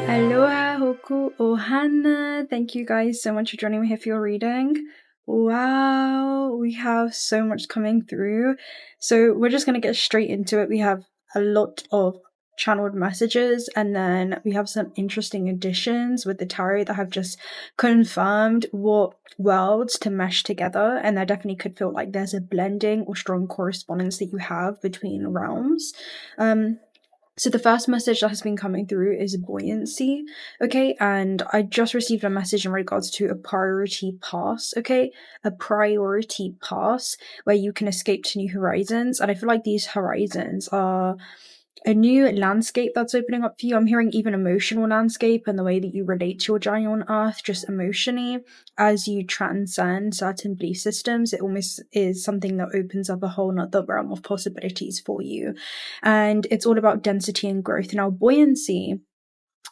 Aloha hoku ohana. Thank you guys so much for joining me here for your reading. Wow, we have so much coming through. So we're just going to get straight into it. We have a lot of channeled messages, and then we have some interesting additions with the tarot that have just confirmed what worlds to mesh together, and that definitely could feel like there's a blending or strong correspondence that you have between realms. So the first message that has been coming through is buoyancy, okay? And I just received a message in regards to a priority pass, okay? A priority pass where you can escape to new horizons. And I feel like these horizons are a new landscape that's opening up for you. I'm hearing even emotional landscape and the way that you relate to your journey on earth, just emotionally, as you transcend certain belief systems. It almost is something that opens up a whole nother realm of possibilities for you. And it's all about density and growth. Now, buoyancy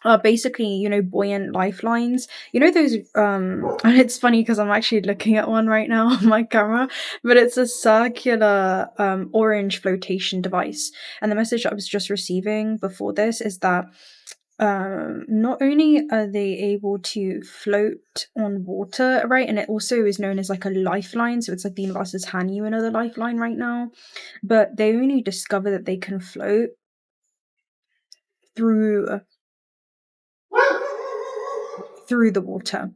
are basically, buoyant lifelines. Those, and it's funny because I'm actually looking at one right now on my camera, but it's a circular orange flotation device. And the message I was just receiving before this is that not only are they able to float on water, right, and it also is known as like a lifeline, so it's like the universe has handed you another lifeline right now, but they only discover that they can float through the water.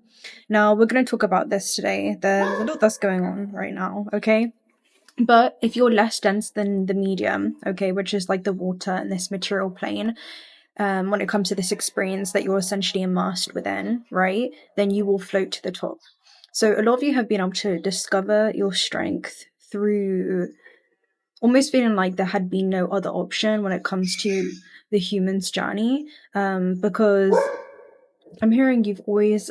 Now, we're going to talk about this today. There's a lot that's going on right now, okay? But if you're less dense than the medium, okay, which is like the water and this material plane, when it comes to this experience that you're essentially immersed within, right, then you will float to the top. So a lot of you have been able to discover your strength through almost feeling like there had been no other option when it comes to the human's journey, because I'm hearing you've always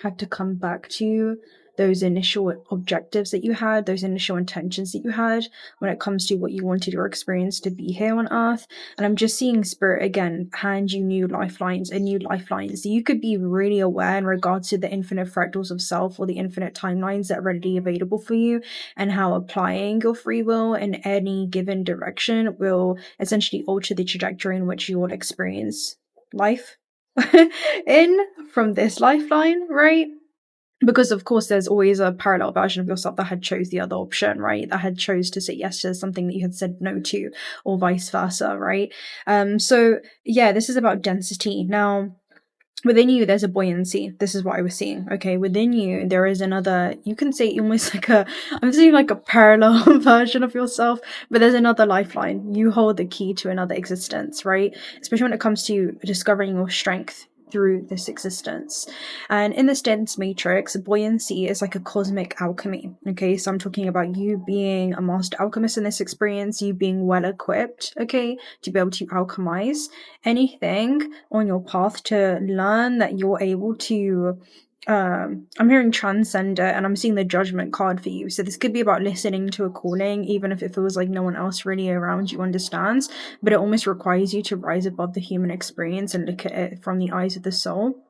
had to come back to those initial objectives that you had, those initial intentions that you had when it comes to what you wanted your experience to be here on earth. And I'm just seeing Spirit again hand you new lifelines and new lifelines. So you could be really aware in regards to the infinite fractals of self or the infinite timelines that are readily available for you, and how applying your free will in any given direction will essentially alter the trajectory in which you will experience life in from this lifeline, right? Because of course there's always a parallel version of yourself that had chose the other option, right? That had chose to say yes to something that you had said no to, or vice versa, right? So yeah, this is about density. Now, within you, there's a buoyancy. This is what I was seeing. Okay, within you, there is another, you can say almost like I'm seeing like a parallel version of yourself, but there's another lifeline. You hold the key to another existence, right? Especially when it comes to discovering your strength through this existence. And in this dense matrix, buoyancy is like a cosmic alchemy. Okay, so I'm talking about you being a master alchemist in this experience, you being well equipped, okay, to be able to alchemize anything on your path to learn that you're able to. I'm hearing transcend it, and I'm seeing the judgment card for you. So this could be about listening to a calling, even if it feels like no one else really around you understands, but it almost requires you to rise above the human experience and look at it from the eyes of the soul.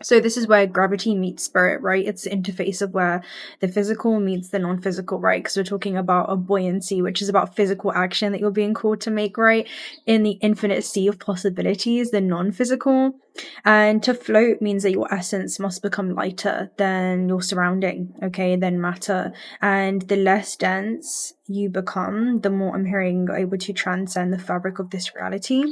So this is where gravity meets spirit, right? It's the interface of where the physical meets the non-physical, right? Because we're talking about a buoyancy, which is about physical action that you're being called to make, right? In the infinite sea of possibilities, the non-physical. And to float means that your essence must become lighter than your surrounding, okay, than matter. And the less dense you become, the more I'm hearing you're able to transcend the fabric of this reality.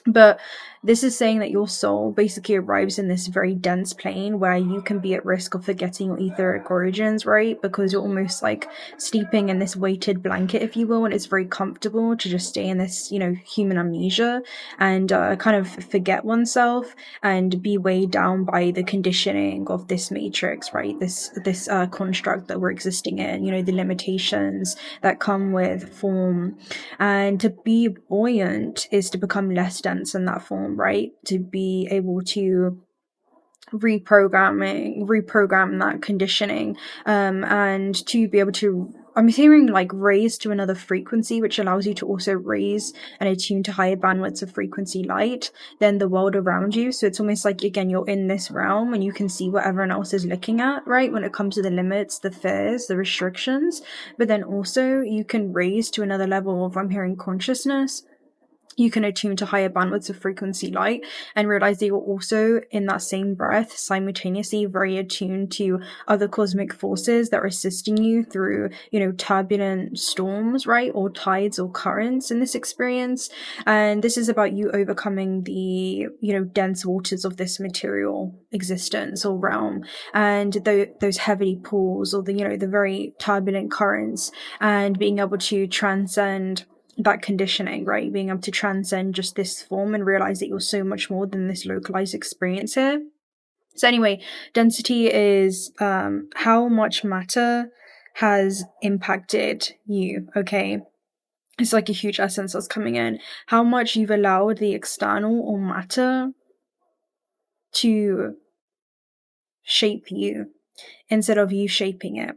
But this is saying that your soul basically arrives in this very dense plane where you can be at risk of forgetting your etheric origins, right? Because you're almost like sleeping in this weighted blanket, if you will, and it's very comfortable to just stay in this, human amnesia and kind of forget oneself and be weighed down by the conditioning of this matrix, right? This construct that we're existing in, the limitations that come with form. And to be buoyant is to become less dense in that form, right? To be able to reprogram that conditioning, and to be able to, I'm hearing like raise to another frequency, which allows you to also raise and attune to higher bandwidths of frequency light than the world around you. So it's almost like, again, you're in this realm and you can see what everyone else is looking at, right? When it comes to the limits, the fears, the restrictions, but then also you can raise to another level of, I'm hearing, consciousness, you can attune to higher bandwidths of frequency light and realize that you're also, in that same breath, simultaneously very attuned to other cosmic forces that are assisting you through, turbulent storms, right? Or tides or currents in this experience. And this is about you overcoming the, dense waters of this material existence or realm, and those heavy pools, or the very turbulent currents, and being able to transcend that conditioning, right? Being able to transcend just this form and realize that you're so much more than this localized experience here. So anyway, density is how much matter has impacted you, okay? It's like a huge essence that's coming in. How much you've allowed the external or matter to shape you instead of you shaping it.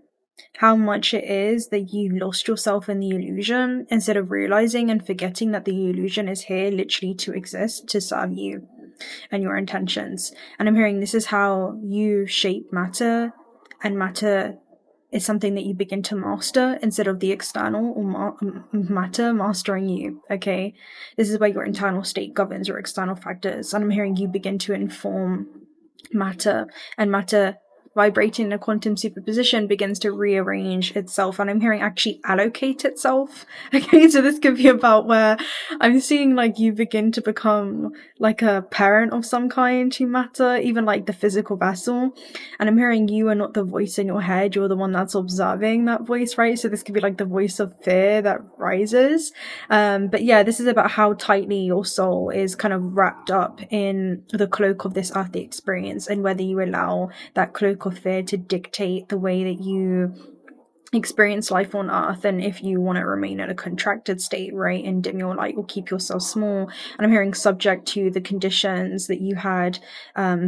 How much it is that you lost yourself in the illusion instead of realizing and forgetting that the illusion is here literally to exist, to serve you and your intentions. And I'm hearing this is how you shape matter, and matter is something that you begin to master instead of the external or matter mastering you, okay? This is where your internal state governs your external factors. And I'm hearing you begin to inform matter, and matter vibrating in a quantum superposition begins to rearrange itself, and I'm hearing actually allocate itself. Okay, so this could be about where I'm seeing like you begin to become like a parent of some kind to matter, even like the physical vessel. And I'm hearing you are not the voice in your head, you're the one that's observing that voice, right? So this could be like the voice of fear that rises. But yeah, this is about how tightly your soul is kind of wrapped up in the cloak of this earthly experience, and whether you allow that cloak of fear to dictate the way that you experience life on earth, and if you want to remain in a contracted state, right, and dim your light or keep yourself small. And I'm hearing subject to the conditions that you had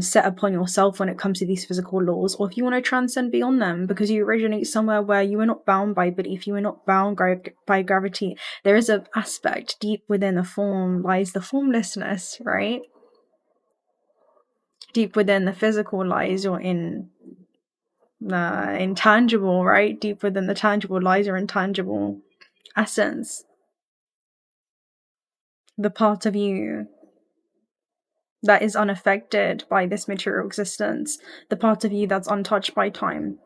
set upon yourself when it comes to these physical laws, or if you want to transcend beyond them, because you originate somewhere where you are not bound by belief, you are not bound by gravity. There is an aspect deep within the form lies the formlessness, right? Deep within the physical lies your intangible, right? Deep within the tangible lies your intangible essence. The part of you that is unaffected by this material existence. The part of you that's untouched by time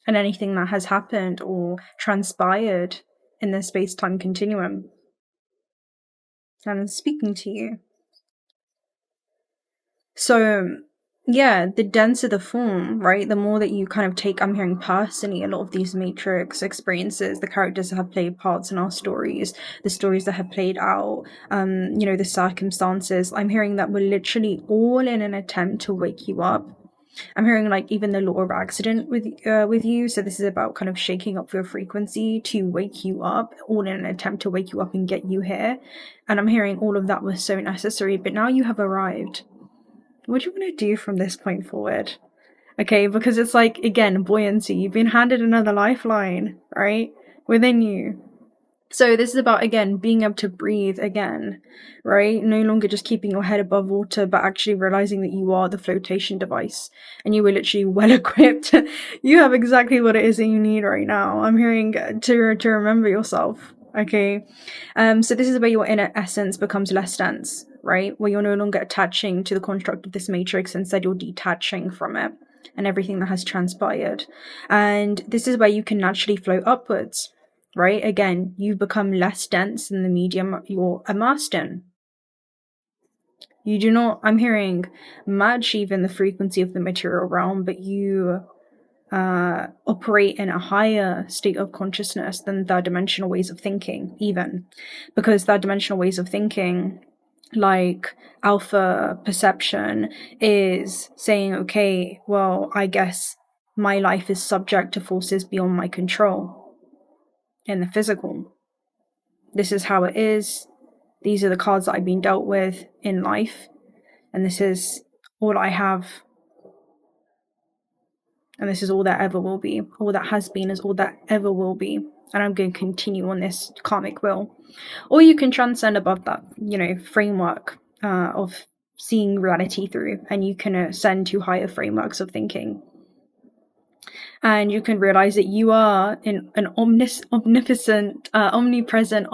and anything that has happened or transpired in the space-time continuum. And I'm speaking to you. So yeah, the denser the form, right, the more that you kind of take, I'm hearing personally, a lot of these matrix experiences, the characters that have played parts in our stories, the stories that have played out, the circumstances, I'm hearing that we're literally all in an attempt to wake you up. I'm hearing like even the law of accident with you. So this is about kind of shaking up your frequency to wake you up, all in an attempt to wake you up and get you here. And I'm hearing all of that was so necessary, but now you have arrived. What do you want to do from this point forward? Okay, because it's like, again, buoyancy. You've been handed another lifeline, right? Within you. So this is about, again, being able to breathe again, right? No longer just keeping your head above water, but actually realizing that you are the flotation device and you were literally well equipped. You have exactly what it is that you need right now. I'm hearing to remember yourself. Okay. So this is where your inner essence becomes less dense, right? Where you're no longer attaching to the construct of this matrix, instead you're detaching from it and everything that has transpired. And this is where you can naturally float upwards, right? Again, you become less dense than the medium you're immersed in. You do not, I'm hearing, match even the frequency of the material realm, but you operate in a higher state of consciousness than third-dimensional ways of thinking, even. Because third-dimensional ways of thinking, like alpha perception, is saying, okay, well, I guess my life is subject to forces beyond my control in the physical. This is how it is. These are the cards that I've been dealt with in life, and this is all I have. And this is all that ever will be. All that has been is all that ever will be. And I'm going to continue on this karmic wheel. Or you can transcend above that, framework of seeing reality through. And you can ascend to higher frameworks of thinking. And you can realize that you are in an omnipresent, omnipresent.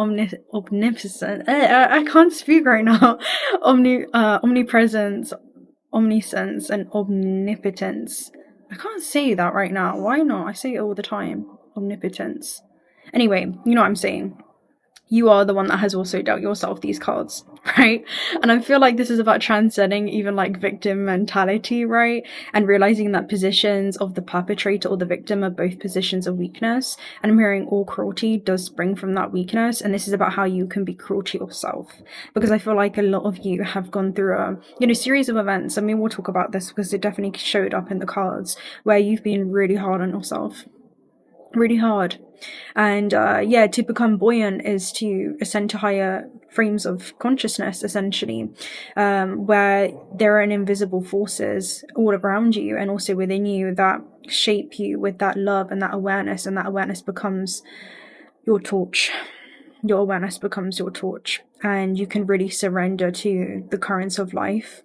I can't speak right now. Omnipresence, omniscience, and omnipotence. I can't say that right now. Why not? I say it all the time. Omnipotence. Anyway, you know what I'm saying. You are the one that has also dealt yourself these cards, right? And I feel like this is about transcending even like victim mentality, right? And realizing that positions of the perpetrator or the victim are both positions of weakness. And I'm hearing all cruelty does spring from that weakness. And this is about how you can be cruel to yourself. Because I feel like a lot of you have gone through a series of events. I mean, we'll talk about this because it definitely showed up in the cards where you've been really hard on yourself. Really hard. And to become buoyant is to ascend to higher frames of consciousness, essentially, where there are invisible forces all around you and also within you that shape you with that love and that awareness becomes your torch. Your awareness becomes your torch, and you can really surrender to the currents of life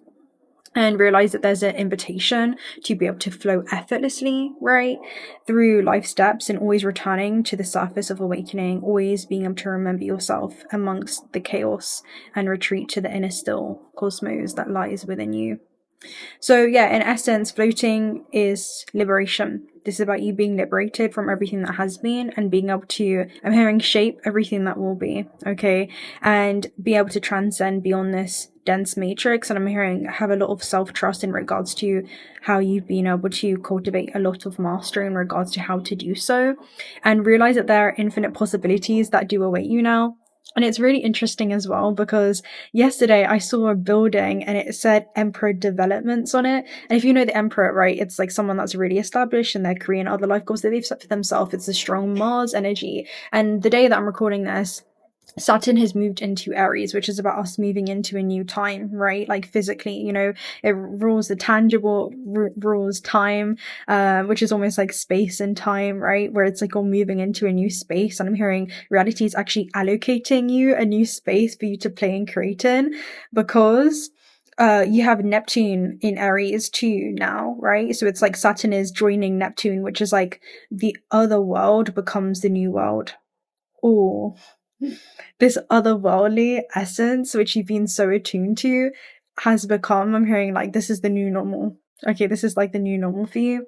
and realize that there's an invitation to be able to flow effortlessly, right, through life steps, and always returning to the surface of awakening, always being able to remember yourself amongst the chaos and retreat to the inner still cosmos that lies within you. So yeah, in essence, floating is liberation. This is about you being liberated from everything that has been and being able to, I'm hearing, shape everything that will be, okay? And be able to transcend beyond this dense matrix. And I'm hearing have a lot of self-trust in regards to how you've been able to cultivate a lot of mastery in regards to how to do so. And realize that there are infinite possibilities that do await you now. And it's really interesting as well because yesterday I saw a building and it said Emperor Developments on it. And if you know the Emperor, right, it's like someone that's really established and they're creating other life goals that they've set for themselves. It's a strong Mars energy. And the day that I'm recording this, Saturn has moved into Aries, which is about us moving into a new time, right? Like physically, you know, it rules the tangible, rules time, which is almost like space and time, right? Where it's like all moving into a new space. And I'm hearing reality is actually allocating you a new space for you to play and create in, because you have Neptune in Aries too now, right? So it's like Saturn is joining Neptune, which is like the other world becomes the new world. Oh, this otherworldly essence, which you've been so attuned to, has become, I'm hearing like, this is the new normal. Okay, this is like the new normal for you.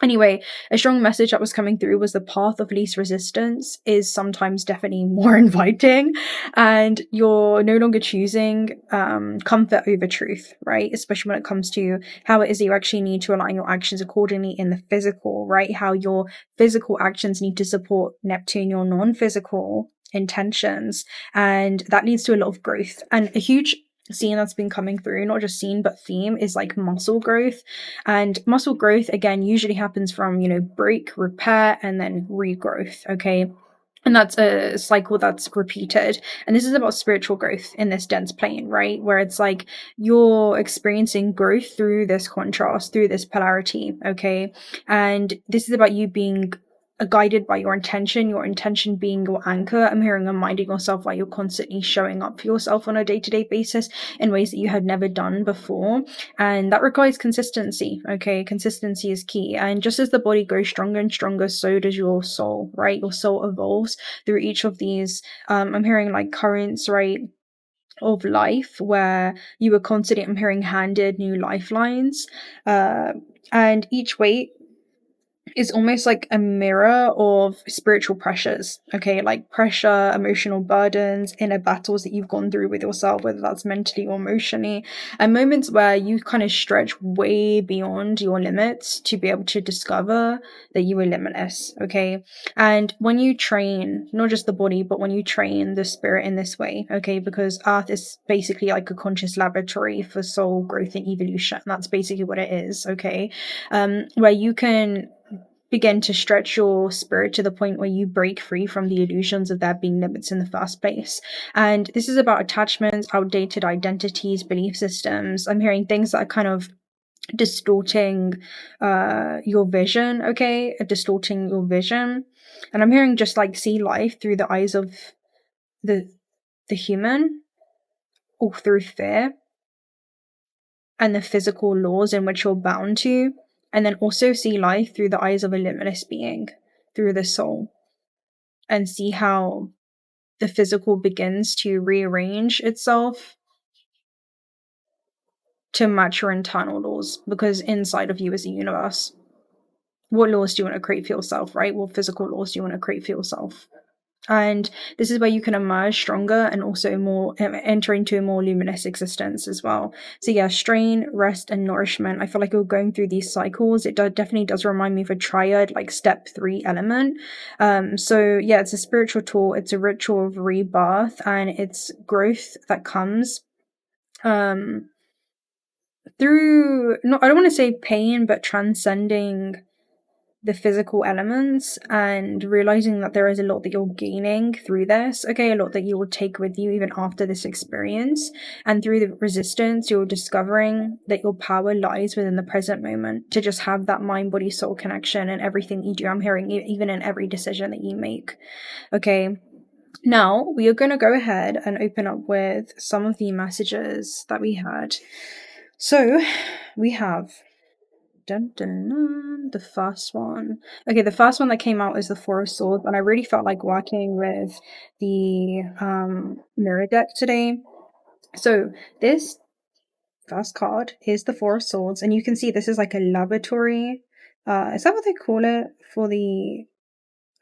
Anyway, a strong message that was coming through was the path of least resistance is sometimes definitely more inviting, and you're no longer choosing comfort over truth, right? Especially when it comes to how it is that you actually need to align your actions accordingly in the physical, right? How your physical actions need to support Neptune, your non-physical intentions, and that leads to a lot of growth. And a huge scene that's been coming through, not just scene but theme, is like muscle growth. And muscle growth again usually happens from, you know, break, repair, and then regrowth, okay? And that's a cycle that's repeated. And this is about spiritual growth in this dense plane, right? Where it's like you're experiencing growth through this contrast, through this polarity, okay? And this is about you being guided by your intention being your anchor. I'm hearing reminding yourself while you're constantly showing up for yourself on a day-to-day basis in ways that you had never done before. And that requires consistency, okay? Consistency is key. And just as the body grows stronger and stronger, so does your soul, right? Your soul evolves through each of these, I'm hearing like currents, right, of life where you were constantly, I'm hearing, handed new lifelines. And each weight is almost like a mirror of spiritual pressures, okay? Like pressure, emotional burdens, inner battles that you've gone through with yourself, whether that's mentally or emotionally, and moments where you kind of stretch way beyond your limits to be able to discover that you are limitless, okay? And when you train, not just the body, but when you train the spirit in this way, okay, because Earth is basically like a conscious laboratory for soul growth and evolution. That's basically what it is, okay? Where you can begin to stretch your spirit to the point where you break free from the illusions of there being limits in the first place. And this is about attachments, outdated identities, belief systems. I'm hearing things that are kind of distorting your vision, okay? Distorting your vision. And I'm hearing just like see life through the eyes of the human, or through fear and the physical laws in which you're bound to, and then also see life through the eyes of a limitless being, through the soul, and see how the physical begins to rearrange itself to match your internal laws, because inside of you is a universe. What laws do you want to create for yourself, right? What physical laws do you want to create for yourself? And this is where you can emerge stronger and also more enter into a more luminous existence as well. So yeah, strain, rest, and nourishment. I feel like you're going through these cycles. It definitely does remind me of a triad, like step 3 element. So yeah, it's a spiritual tool. It's a ritual of rebirth, and it's growth that comes through, I don't want to say pain, but transcending the physical elements and realizing that there is a lot that you're gaining through this, okay, a lot that you will take with you even after this experience. And through the resistance, you're discovering that your power lies within the present moment, to just have that mind, body, soul connection in everything you do. I'm hearing even in every decision that you make. Okay, now we are going to go ahead and open up with some of the messages that we had. So we have the first one. Okay, the first one that came out is the Four of Swords, and I really felt like working with the mirror deck today. So this first card is the Four of Swords, and you can see this is like a laboratory. Is that what they call it for the?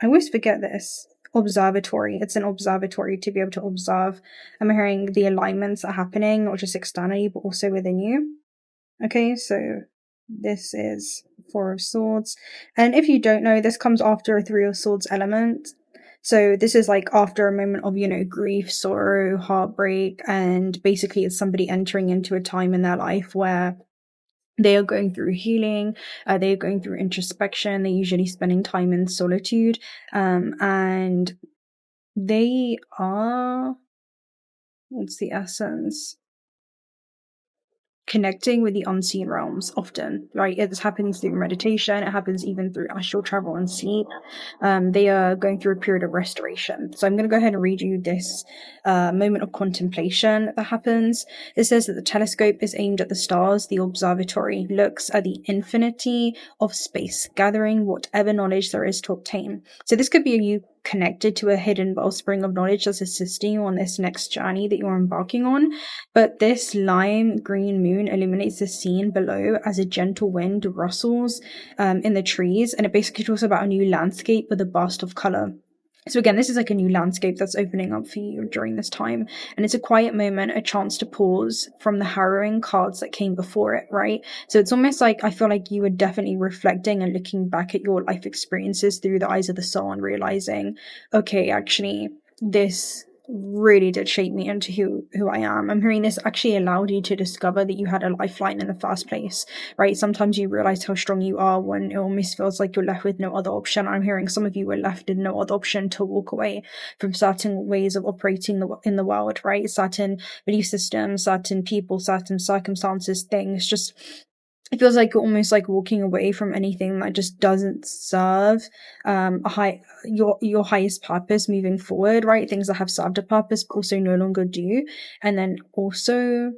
I always forget this. Observatory. It's an observatory to be able to observe. I'm hearing the alignments that are happening, not just externally, but also within you. Okay, so this is Four of Swords. And if you don't know, this comes after a Three of Swords element. So this is like after a moment of, grief, sorrow, heartbreak, and basically it's somebody entering into a time in their life where they are going through healing, they are going through introspection, they're usually spending time in solitude, and they are, what's the essence? Connecting with the unseen realms often, right? It happens through meditation. It happens even through astral travel and sleep. They are going through a period of restoration. So I'm going to go ahead and read you this moment of contemplation that happens. It says that the telescope is aimed at the stars. The observatory looks at the infinity of space, gathering whatever knowledge there is to obtain. So this could be you connected to a hidden wellspring of knowledge that's assisting you on this next journey that you're embarking on. But this lime green moon illuminates the scene below as a gentle wind rustles in the trees, and it basically talks about a new landscape with a burst of color. So again, this is like a new landscape that's opening up for you during this time. And it's a quiet moment, a chance to pause from the harrowing cards that came before it, right? So it's almost like, I feel like you were definitely reflecting and looking back at your life experiences through the eyes of the soul and realizing, okay, actually, this really did shape me into who I am. I'm hearing this actually allowed you to discover that you had a lifeline in the first place, right? Sometimes you realize how strong you are when it almost feels like you're left with no other option. I'm hearing some of you were left with no other option to walk away from certain ways of operating in the world, right? Certain belief systems, certain people, certain circumstances, things. Just, it feels like you're almost like walking away from anything that just doesn't serve your highest purpose moving forward, right? Things that have served a purpose but also no longer do. And then also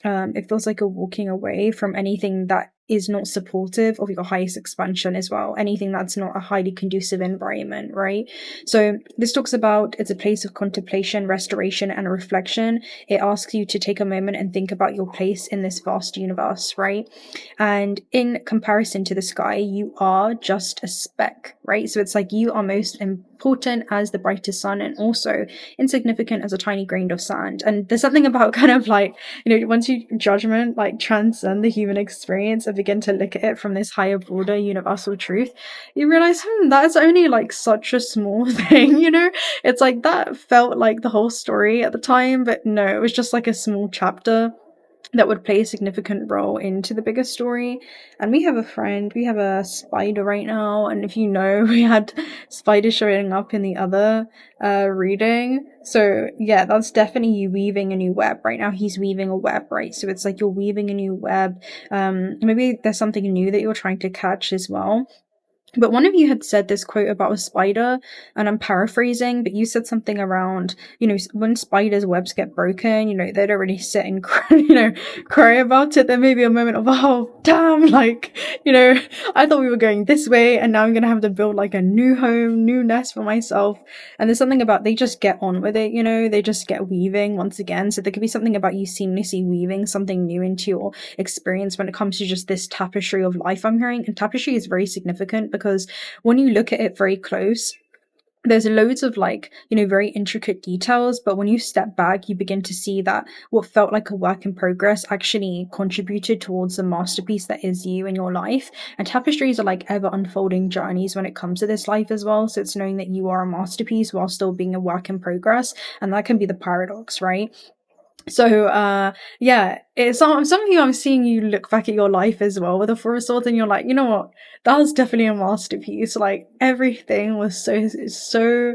it feels like you're walking away from anything that is not supportive of your highest expansion as well. Anything that's not a highly conducive environment, right? So this talks about, it's a place of contemplation, restoration, and reflection. It asks you to take a moment and think about your place in this vast universe, right? And in comparison to the sky, you are just a speck, right? So it's like you are most important as the brightest sun and also insignificant as a tiny grain of sand. And there's something about kind of like, once you judgment like transcend the human experience and begin to look at it from this higher, broader, universal truth, you realize, that's only like such a small thing, It's like that felt like the whole story at the time, but no, it was just like a small chapter that would play a significant role into the bigger story. And we have a spider right now, and if we had spiders showing up in the other reading. So yeah, that's definitely you weaving a new web. Right now he's weaving a web, right? So it's like you're weaving a new web. Maybe there's something new that you're trying to catch as well. But one of you had said this quote about a spider, and I'm paraphrasing, but you said something around, when spiders' webs get broken, they don't really sit and cry, cry about it. There may be a moment of, oh, damn, I thought we were going this way, and now I'm going to have to build like a new home, new nest for myself. And there's something about they just get on with it, they just get weaving once again. So there could be something about you seamlessly weaving something new into your experience when it comes to just this tapestry of life, I'm hearing. And tapestry is very significant because when you look at it very close, there's loads of very intricate details, but when you step back, you begin to see that what felt like a work in progress actually contributed towards the masterpiece that is you in your life. And tapestries are like ever unfolding journeys when it comes to this life as well. So it's knowing that you are a masterpiece while still being a work in progress. And that can be the paradox, right? So, some of you, I'm seeing you look back at your life as well with a Four of Swords, and you're like, you know what, that was definitely a masterpiece. Like, everything was so,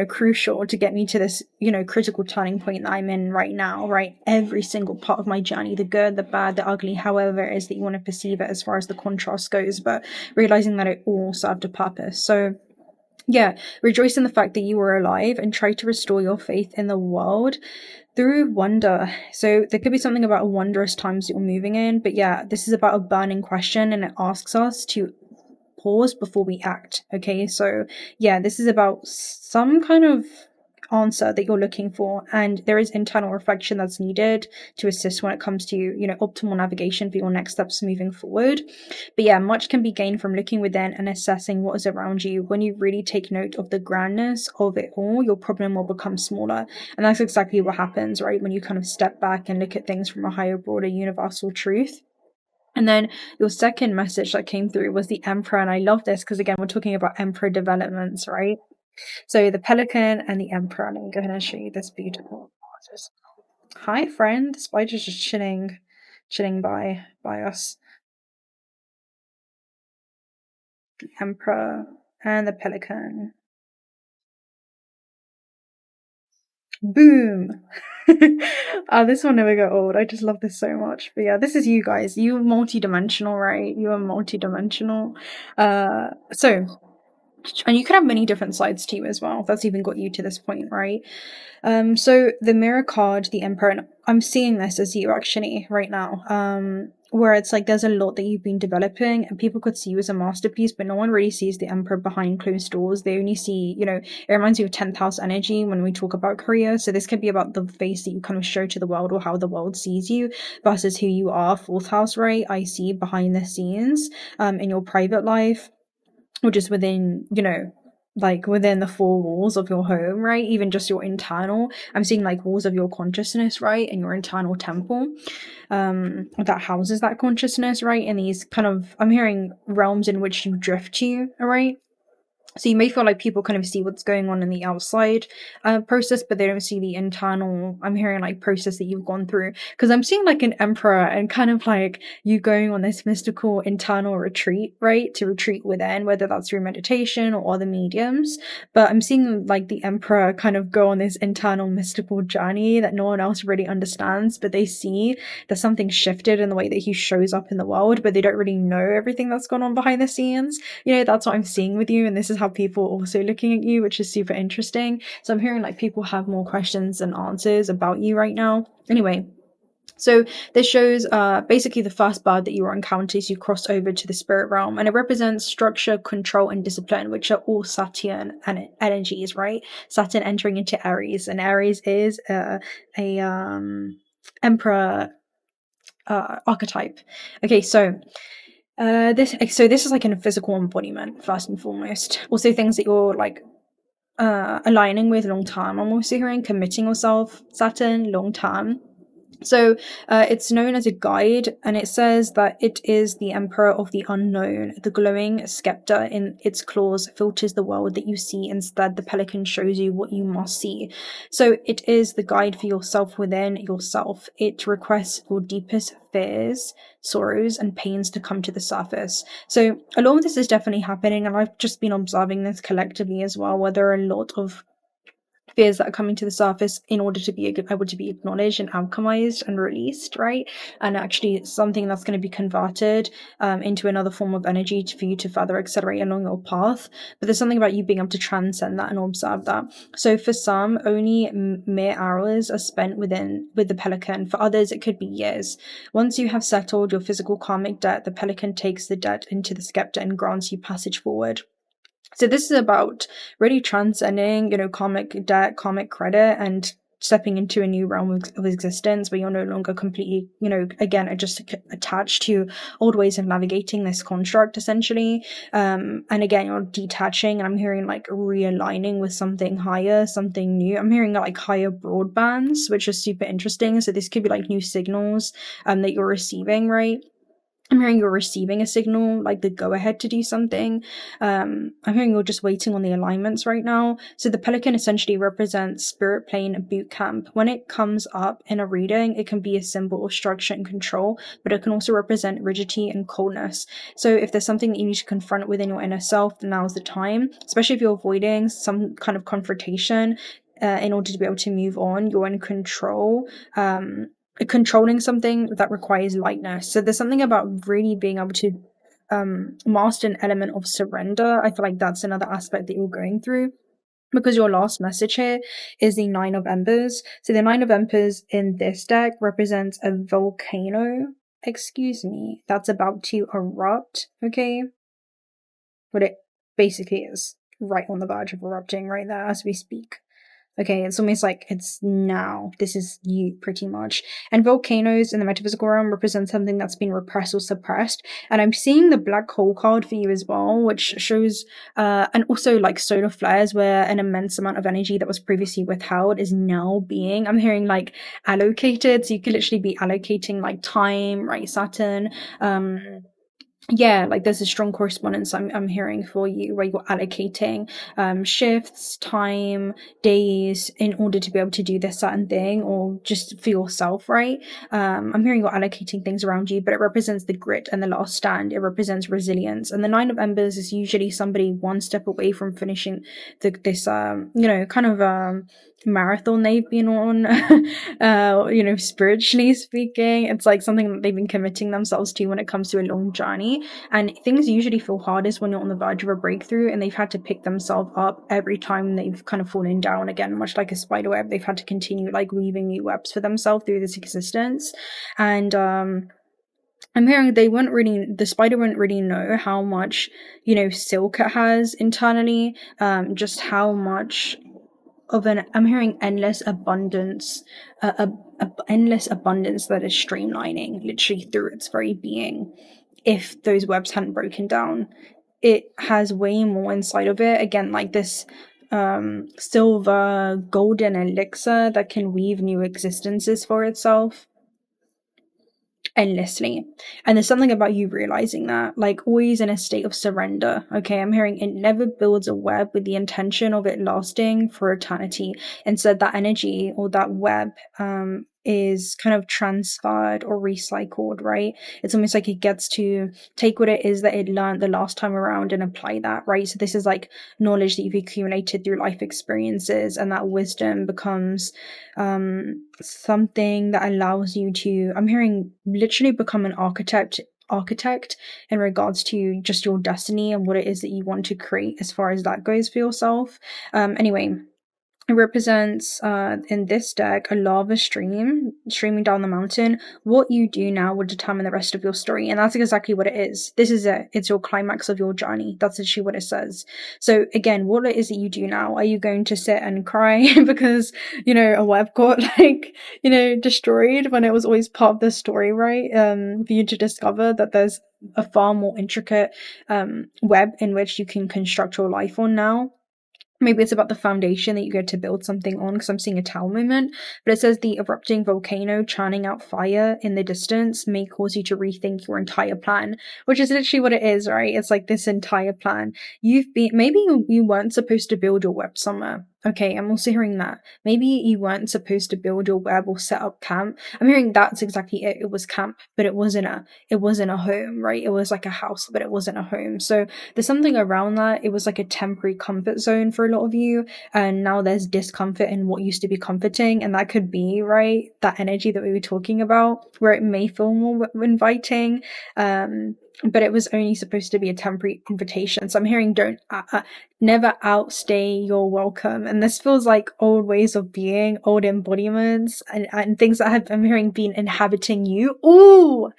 crucial to get me to this, critical turning point that I'm in right now, right? Every single part of my journey, the good, the bad, the ugly, however it is that you want to perceive it as far as the contrast goes, but realizing that it all served a purpose. So, yeah, rejoice in the fact that you are alive and try to restore your faith in the world through wonder. So there could be something about wondrous times that you're moving in, but yeah, this is about a burning question, and it asks us to pause before we act. Okay, so yeah, this is about some kind of answer that you're looking for, and there is internal reflection that's needed to assist when it comes to optimal navigation for your next steps moving forward. But yeah, much can be gained from looking within and assessing what is around you. When you really take note of the grandness of it all, your problem will become smaller. And that's exactly what happens, right, when you kind of step back and look at things from a higher, broader, universal truth. And then your second message that came through was the Emperor. And I love this because, again, we're talking about Emperor developments, right? So the Pelican and the Emperor. Let me go ahead and show you this beautiful artist. Hi, friend. The spider's just chilling by us. The Emperor and the Pelican. Boom. This will never get old. I just love this so much. But yeah, this is you guys. You're multi-dimensional, right? You are multi-dimensional. And you could have many different sides to you as well. That's even got you to this point, right? So the mirror card, the Emperor, and I'm seeing this as you actually right now. Where it's like there's a lot that you've been developing, and people could see you as a masterpiece, but no one really sees the Emperor behind closed doors. They only see, it reminds you of 10th house energy when we talk about career. So this could be about the face that you kind of show to the world, or how the world sees you versus who you are. 4th house, right? I see behind the scenes, in your private life, or just within, within the four walls of your home, right? Even just your internal, I'm seeing like walls of your consciousness, right? And your internal temple, that houses that consciousness, right? And these kind of, I'm hearing realms in which you drift to, all right? So you may feel like people kind of see what's going on in the outside process, but they don't see the internal, I'm hearing like process that you've gone through. Because I'm seeing like an Emperor and kind of like you going on this mystical internal retreat, right? To retreat within, whether that's through meditation or other mediums. But I'm seeing like the Emperor kind of go on this internal mystical journey that no one else really understands, but they see that something shifted in the way that he shows up in the world, but they don't really know everything that's gone on behind the scenes. That's what I'm seeing with you, and this is how people are also looking at you, which is super interesting. So I'm hearing like people have more questions than answers about you right now. Anyway, so this shows basically the first bird that you will encounter as you cross over to the spirit realm, and it represents structure, control, and discipline, which are all Saturn and energies, right? Saturn entering into Aries, and Aries is a Emperor archetype. Okay, so this is like in a physical embodiment first and foremost. Also things that you're like aligning with long term. I'm also hearing committing yourself, Saturn, long term. So it's known as a guide, and it says that it is the Emperor of the unknown. The glowing scepter in its claws filters the world that you see. Instead, the pelican shows you what you must see. So it is the guide for yourself within yourself. It requests your deepest fears, sorrows, and pains to come to the surface. So a lot of this is definitely happening, and I've just been observing this collectively as well, where there are a lot of fears that are coming to the surface in order to be able to be acknowledged and alchemized and released, right? And actually something that's going to be converted into another form of energy for you to further accelerate along your path. But there's something about you being able to transcend that and observe that. So for some, only mere hours are spent with the pelican. For others, it could be years. Once you have settled your physical karmic debt, the pelican takes the debt into the 𝓗𝓸 and grants you passage forward. So this is about really transcending, karmic debt, karmic credit, and stepping into a new realm of existence where you're no longer completely, again, just attached to old ways of navigating this construct, essentially. And again, you're detaching, and I'm hearing like realigning with something higher, something new. I'm hearing like higher broadbands, which is super interesting. So this could be like new signals that you're receiving, right? I'm hearing you're receiving a signal, like the go-ahead to do something. I'm hearing you're just waiting on the alignments right now. So the pelican essentially represents spirit plane boot camp. When it comes up in a reading, it can be a symbol of structure and control, but it can also represent rigidity and coldness. So if there's something that you need to confront within your inner self, then now's the time, especially if you're avoiding some kind of confrontation in order to be able to move on. You're in control. Controlling something that requires lightness. So there's something about really being able to master an element of surrender. I feel like that's another aspect that you're going through, because your last message here is the 9 of Embers. So the 9 of Embers in this deck represents a volcano, that's about to erupt, okay? What it basically is, right on the verge of erupting right there as we speak. Okay, it's almost like it's now. This is you, pretty much. And volcanoes in the metaphysical realm represent something that's been repressed or suppressed. And I'm seeing the black hole card for you as well, which shows, and also like solar flares, where an immense amount of energy that was previously withheld is now being, I'm hearing like allocated. So you could literally be allocating like time, right? Saturn, yeah, like there's a strong correspondence I'm hearing for you, where you're allocating shifts, time, days in order to be able to do this certain thing, or just for yourself, right? I'm hearing you're allocating things around you, but it represents the grit and the last stand. It represents resilience. And the 9 of Embers is usually somebody one step away from finishing this marathon they've been on, spiritually speaking. It's like something that they've been committing themselves to when it comes to a long journey. And things usually feel hardest when you're on the verge of a breakthrough, and they've had to pick themselves up every time they've kind of fallen down again, much like a spider web. They've had to continue like weaving new webs for themselves through this existence. And I'm hearing the spider wouldn't really know how much, silk it has internally, just how much of I'm hearing endless abundance, endless abundance that is streamlining literally through its very being. If those webs hadn't broken down, it has way more inside of it. Again, like this silver golden elixir that can weave new existences for itself endlessly. And there's something about you realizing that, like always in a state of surrender. Okay, I'm hearing it never builds a web with the intention of it lasting for eternity. Instead, that energy or that web is kind of transferred or recycled, right? It's almost like it gets to take what it is that it learned the last time around and apply that, right? So this is like knowledge that you've accumulated through life experiences, and that wisdom becomes something that allows you to, I'm hearing, literally become an architect in regards to just your destiny and what it is that you want to create as far as that goes for yourself. Anyway, it represents, in this deck, a lava stream streaming down the mountain. What you do now will determine the rest of your story. And that's exactly what it is. This is it. It's your climax of your journey. That's actually what it says. So again, what it is that you do now. Are you going to sit and cry because, a web got destroyed when it was always part of the story, right? For you to discover that there's a far more intricate web in which you can construct your life on now. Maybe it's about the foundation that you get to build something on, because I'm seeing a tower movement, but it says the erupting volcano churning out fire in the distance may cause you to rethink your entire plan, which is literally what it is, right? It's like this entire plan. Maybe you weren't supposed to build your web somewhere, Okay, I'm also hearing that. Maybe you weren't supposed to build your web or set up camp. I'm hearing that's exactly it. It was camp, but it wasn't a home, right? It was like a house, but it wasn't a home. So there's something around that. It was like a temporary comfort zone for a lot of you, and now there's discomfort in what used to be comforting, and that could be, right, that energy that we were talking about, where it may feel more inviting, but it was only supposed to be a temporary invitation. So I'm hearing don't never outstay your welcome. And this feels like old ways of being, old embodiments, and things that I'm hearing been inhabiting you. Ooh,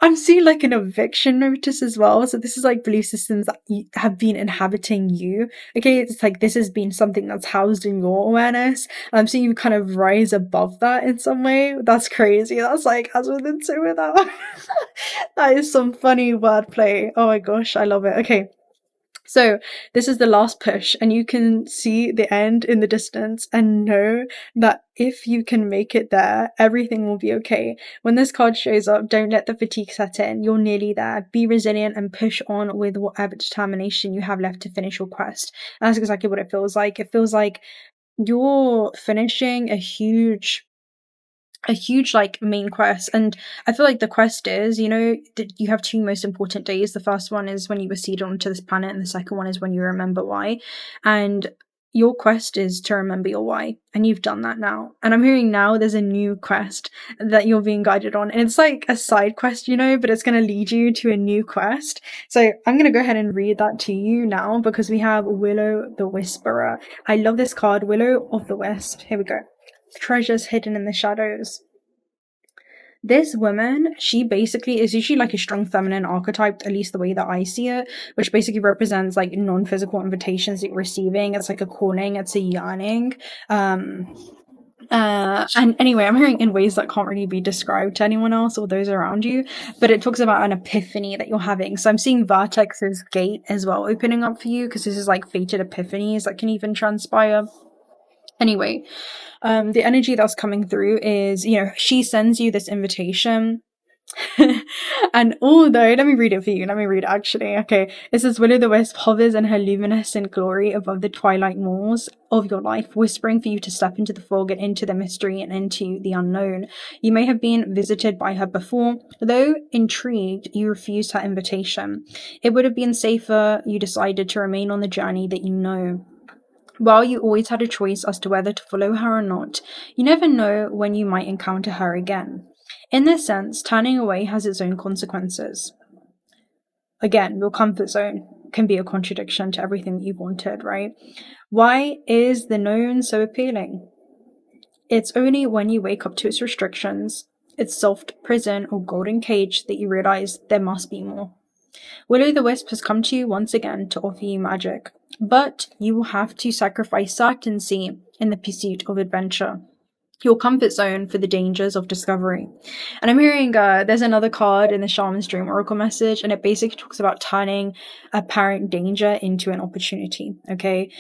I'm seeing like an eviction notice as well. So this is like belief systems that have been inhabiting you. Okay, it's like this has been something that's housed in your awareness. I'm seeing you kind of rise above that in some way. That's crazy. That's like as within, so without. That is some funny wordplay. Oh my gosh, I love it. Okay. So this is the last push, and you can see the end in the distance and know that if you can make it there, everything will be okay. When this card shows up, don't let the fatigue set in. You're nearly there. Be resilient and push on with whatever determination you have left to finish your quest. And that's exactly what it feels like. It feels like you're finishing a huge like main quest, and I feel like the quest is, that you have two most important days. The first one is when you were seeded onto this planet, and the second one is when you remember why. And your quest is to remember your why, and you've done that now. And I'm hearing now there's a new quest that you're being guided on, and it's like a side quest, but it's going to lead you to a new quest. So I'm going to go ahead and read that to you now, because we have Willow the Whisperer. I love this card, Willow of the Wisp. Here we go. Treasures hidden in the shadows. This woman, she basically is usually like a strong feminine archetype, at least the way that I see it, which basically represents like non-physical invitations that you're receiving. It's like a calling, it's a yearning. And anyway, I'm hearing in ways that can't really be described to anyone else or those around you, but it talks about an epiphany that you're having. So I'm seeing Vertex's gate as well opening up for you, because this is like fated epiphanies that can even transpire. Anyway, the energy that's coming through is, she sends you this invitation. And although, let me read it for you. Let me read it actually. Okay. It says, Willow the Wisp hovers in her luminescent glory above the twilight moors of your life, whispering for you to step into the fog and into the mystery and into the unknown. You may have been visited by her before. Though intrigued, you refused her invitation. It would have been safer you decided to remain on the journey that you know. While you always had a choice as to whether to follow her or not, you never know when you might encounter her again. In this sense, turning away has its own consequences. Again, your comfort zone can be a contradiction to everything that you've wanted, right? Why is the known so appealing? It's only when you wake up to its restrictions, its soft prison or golden cage, that you realize there must be more. Willow the Wisp has come to you once again to offer you magic, but you will have to sacrifice certainty in the pursuit of adventure, your comfort zone for the dangers of discovery. And I'm hearing there's another card in the Shaman's Dream Oracle message, and it basically talks about turning apparent danger into an opportunity, okay?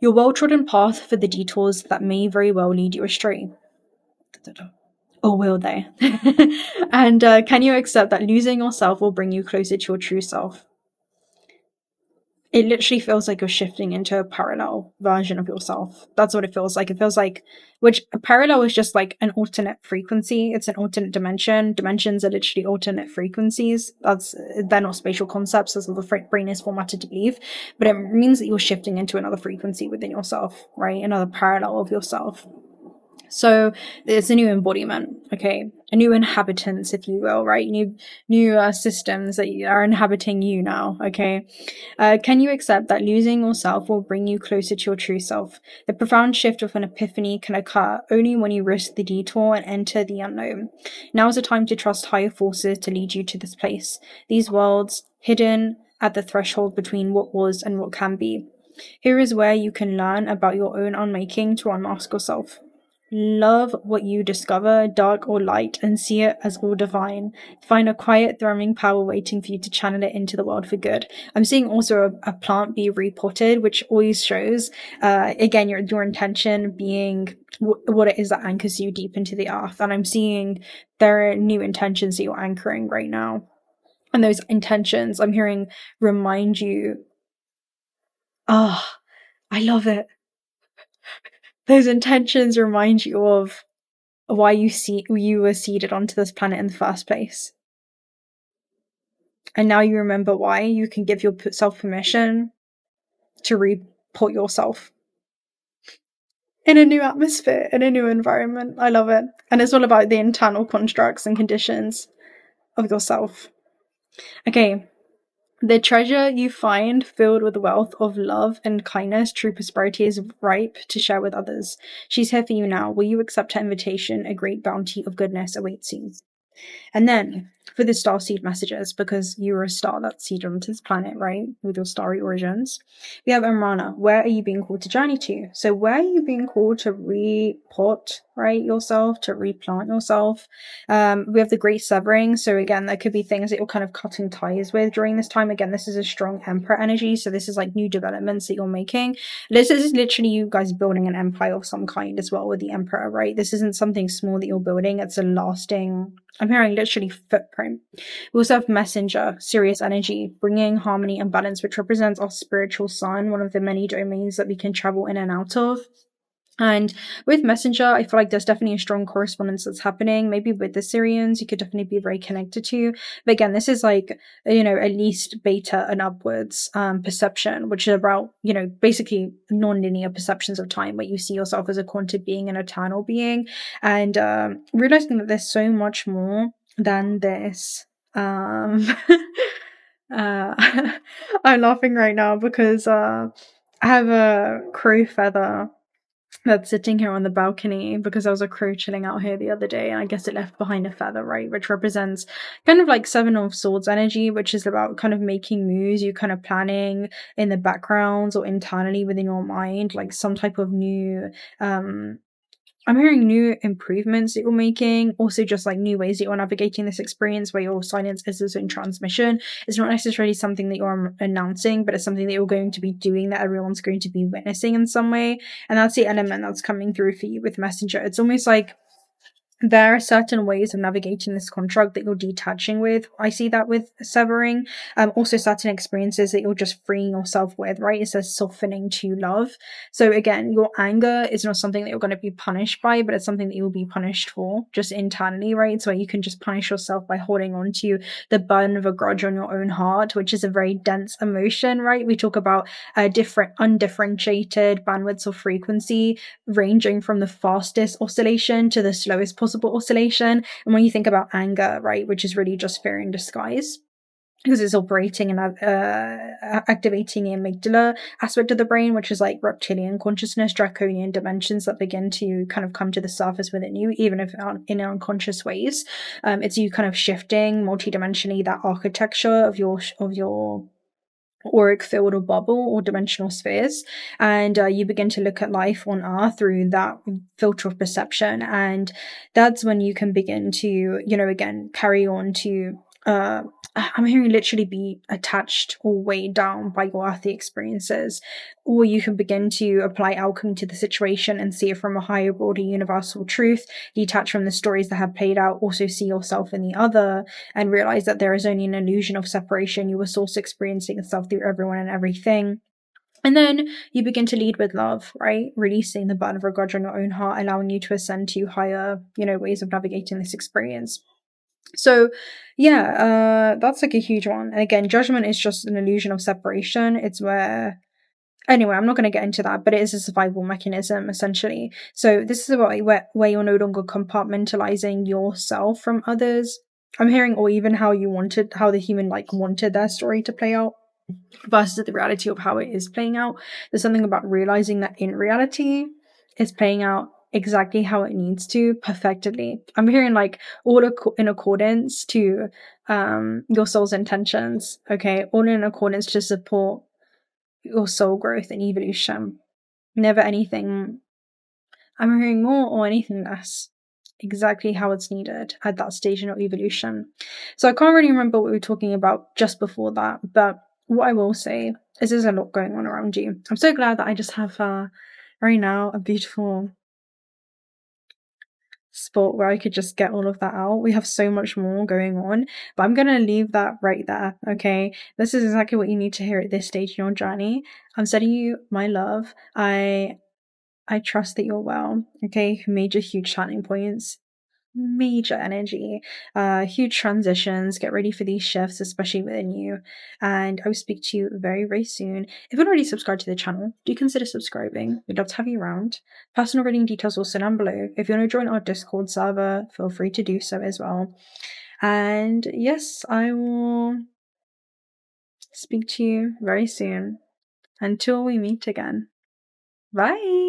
Your well-trodden path for the detours that may very well lead you astray. Or will they? And can you accept that losing yourself will bring you closer to your true self? It literally feels like you're shifting into a parallel version of yourself. That's what it feels like. It feels like, which a parallel is just like an alternate frequency. It's an alternate dimension. Dimensions are literally alternate frequencies. They're not spatial concepts, as the brain is formatted to believe, but it means that you're shifting into another frequency within yourself, right? Another parallel of yourself. So it's a new embodiment, okay? A new inhabitants, if you will, right? New systems that are inhabiting you now, okay? Can you accept that losing yourself will bring you closer to your true self? The profound shift of an epiphany can occur only when you risk the detour and enter the unknown. Now is the time to trust higher forces to lead you to this place. These worlds, hidden at the threshold between what was and what can be. Here is where you can learn about your own unmaking to unmask yourself. Love what you discover, dark or light, and see it as all divine. Find a quiet, thrumming power waiting for you to channel it into the world for good. I'm seeing also a plant be repotted, which always shows, again, your intention being what it is that anchors you deep into the earth. And I'm seeing there are new intentions that you're anchoring right now. And those intentions, I'm hearing, remind you, I love it. those intentions remind you of why you were seeded onto this planet in the first place. And now you remember why. You can give yourself permission to report yourself in a new atmosphere, in a new environment. I love it. And it's all about the internal constructs and conditions of yourself. Okay. The treasure you find filled with wealth of love and kindness, true prosperity is ripe to share with others. She's here for you now. Will you accept her invitation? A great bounty of goodness awaits you. And then for the star seed messages, because you're a star that's seeded onto this planet, right? With your starry origins. We have Amrana. Where are you being called to journey to? So where are you being called to repot, right, yourself, to replant yourself? We have the great severing. So again, there could be things that you're kind of cutting ties with during this time. Again, this is a strong emperor energy. So this is like new developments that you're making. This is literally you guys building an empire of some kind as well with the emperor, right? This isn't something small that you're building. It's a lasting, I'm hearing literally footprint. We also have Messenger, Sirius energy, bringing harmony and balance, which represents our spiritual sun, one of the many domains that we can travel in and out of. And with Messenger, I feel like there's definitely a strong correspondence that's happening. Maybe with the Syrians, you could definitely be very connected to. But again, this is like, at least beta and upwards perception, which is about, basically non-linear perceptions of time, where you see yourself as a quantum being, an eternal being, and realizing that there's so much more than this. I'm laughing right now because I have a crow feather that's sitting here on the balcony because there was a crow chilling out here the other day, and I guess it left behind a feather, right, which represents kind of like Seven of Swords energy, which is about kind of making moves, you kind of planning in the backgrounds or internally within your mind, like some type of new I'm hearing new improvements that you're making, also just like new ways that you're navigating this experience where your silence is also in transmission. It's not necessarily something that you're announcing, but it's something that you're going to be doing that everyone's going to be witnessing in some way. And that's the element that's coming through for you with Messenger. It's almost like there are certain ways of navigating this construct that you're detaching with. I see that with severing. Also certain experiences that you're just freeing yourself with, right? It says softening to love. So again, your anger is not something that you're going to be punished by, but it's something that you'll be punished for just internally, right? So you can just punish yourself by holding on to the burden of a grudge on your own heart, which is a very dense emotion, right? We talk about different undifferentiated bandwidths of frequency ranging from the fastest oscillation to the slowest possible oscillation. And when you think about anger, right, which is really just fear in disguise, because it's operating and activating the amygdala aspect of the brain, which is like reptilian consciousness, draconian dimensions that begin to kind of come to the surface within you, even if in unconscious ways. It's you kind of shifting multidimensionally that architecture of your auric field or bubble or dimensional spheres, and you begin to look at life on earth through that filter of perception, and that's when you can begin to again carry on to I'm hearing literally be attached or weighed down by your earthly experiences, or you can begin to apply alchemy to the situation and see it from a higher, broader, universal truth, detach from the stories that have played out, also see yourself in the other, and realize that there is only an illusion of separation. You were source experiencing itself through everyone and everything. And then you begin to lead with love, right? Releasing the burden of regret on your own heart, allowing you to ascend to higher, ways of navigating this experience. So yeah, that's like a huge one. And again, judgment is just an illusion of separation. It's where, anyway, I'm not going to get into that, but it is a survival mechanism essentially. So this is about where you're no longer compartmentalizing yourself from others. I'm hearing, or even how the human wanted their story to play out versus the reality of how it is playing out. There's something about realizing that in reality it's playing out exactly how it needs to, perfectly. I'm hearing like all in accordance to your soul's intentions, okay? All in accordance to support your soul growth and evolution. Never anything I'm hearing more or anything less. Exactly how it's needed at that stage in your evolution. So I can't really remember what we were talking about just before that, but what I will say is there's a lot going on around you. I'm so glad that I just have right now a beautiful spot where I could just get all of that out. We have so much more going on, but I'm going to leave that right there, okay? This is exactly what you need to hear at this stage in your journey. I'm sending you my love. I I trust that you're well, okay? Major, huge turning points, major energy, huge transitions. Get ready for these shifts, especially within you. And I will speak to you very, very soon. If you're not already subscribed to the channel, do consider subscribing. We'd love to have you around. Personal reading details also down below. If you want to join our Discord server, feel free to do so as well. And yes, I will speak to you very soon. Until we meet again. Bye!